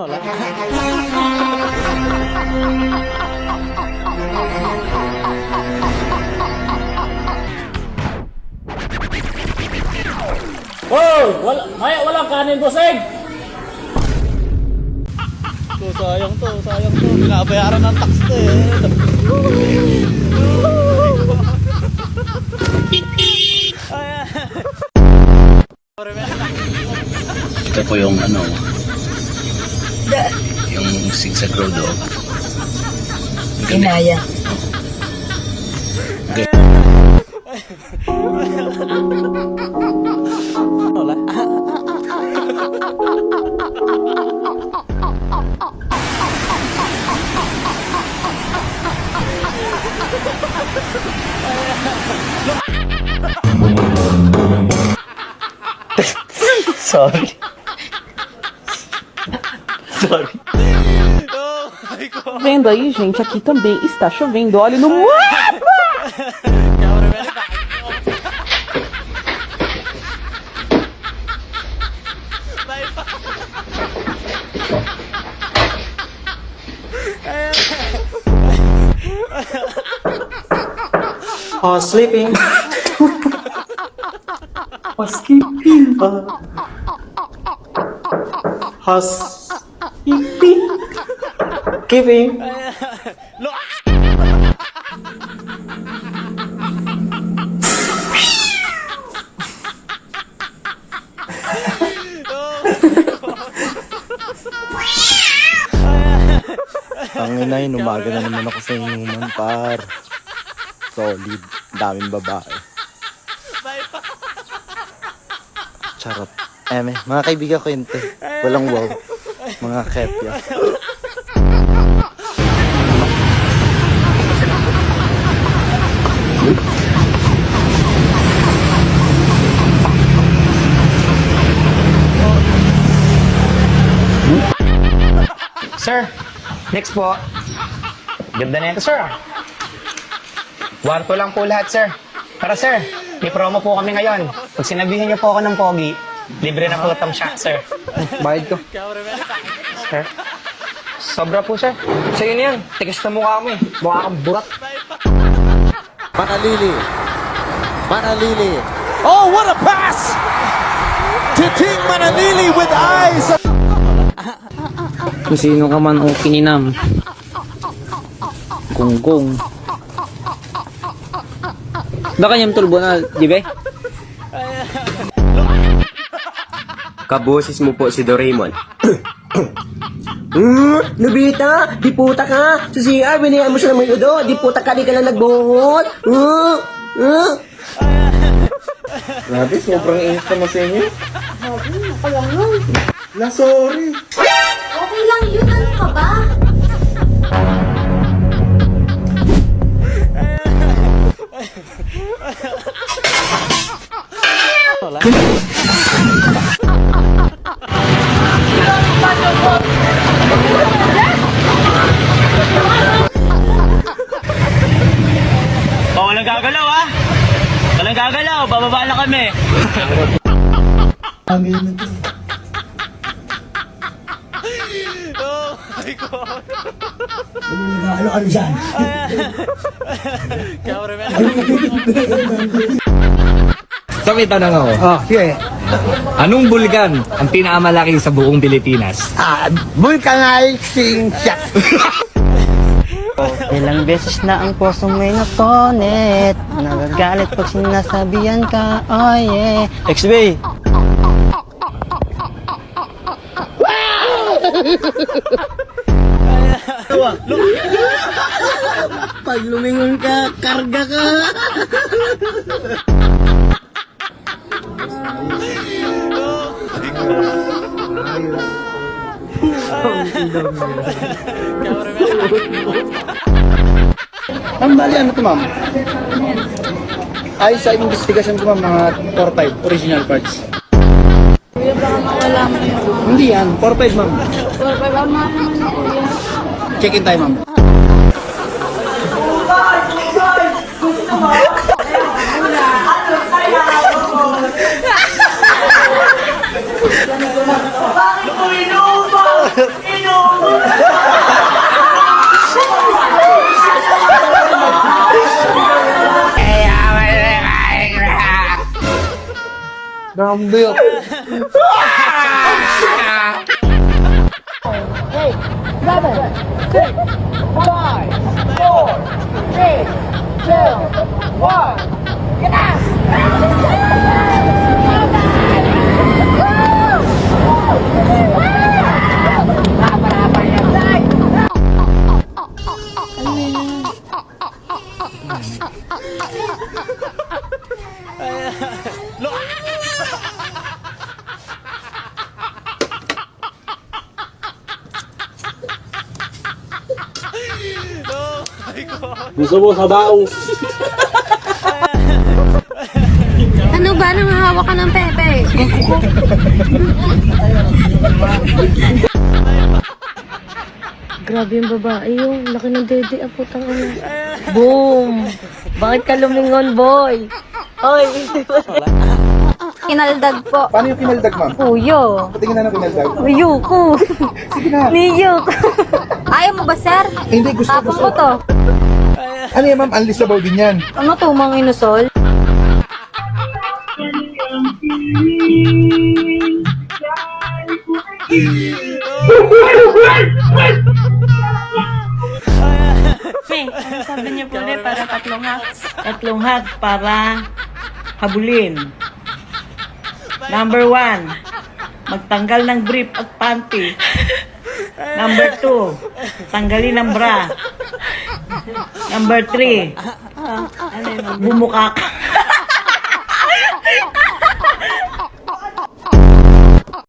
Wala. Oh, walang kanin, bossing. Sayang to. Binabayaran ng tax to Ito po yung yung zigzag road Inaya. Wala. Sorry. Vendo aí, gente, aqui também está chovendo óleo no mapa! Oh, sleeping. Oh, sleeping. Sleeping. Giving. Ang inay, umaga na naman ako sa inuman, par. Solid. Daming babae. Charot. Mga kaibigan ko yun, te. Walang wow. Mga kepya. Sir, next po. Ganda na ito, sir. Kwarto lang po lahat, sir. Para, sir, may promo po kami ngayon. Pag sinabihan niyo po ako ng pogi, libre na po itong shot, sir. Bayad ko. Sir? Sobra po, sir. Sa'yo na yan. Tigas na mukha mo eh. Mukha kang burat. Manalili. Oh, what a pass! Titing Manalili with eyes. Kung sino ka man o kininam. Gonggong. Baka niyang tulbo na, di ba? Kaboses mo po si Doraemon. Nobita, di puta ka. Sa CR, binigyan mo siya ng minudo. Di puta ka, di ka lang nagbungot. Grabe, sobrang init naman sa inyo. Sabi, nakalangan. Sorry. Okay lang yun, ano ka ba? Wala. Oh, walang gagalaw, ha? Walang gagalaw. Bababa na kami. Oh my God. Ano dyan? So may tanong ako. Sige. Anong bulkan ang pinakamalaki sa buong Pilipinas? Vulcanized shot. Ilang beses na ang puso may nakonet. Nagagalit pag sinasabihan ka. Oh yeah. XB. Pag lumingon ka, karga ka. Ma'am, bali ano to, ma'am? Ay, sa investigation ko, ma'am, mga 4-5 original parts. Kuya, baka mawala mo yun. Hindi yan, 4-5, ma'am. Baka naman na kuya. Check-in tayo, ma'am. Bakit mo inuubos? Nakambiyot. Gusto mo sabaong? Ano ba? Nangahawa ka ng pepe? Grabe yung babae yung laki ng dede ang putang ina. Boom! Bakit ka lumingon, boy? Hoy! Kinaldag po. Paano yung kinaldag, ma'am? Kuyo. Patingin na ng kinaldag. Uyuko. Sige na. Niyok. Ayaw mo ba, sir? Hindi, gusto. Tapos mo to. Ano yan, ma'am? Unleashable din yan. Ano to, mga inusol? Ano sabi niyo po ulit para tatlong hacks? Tatlong hacks para habulin. Number 1, magtanggal ng brief at panty. Number 2, tanggalin ang bra. Number 3, bumuka ka.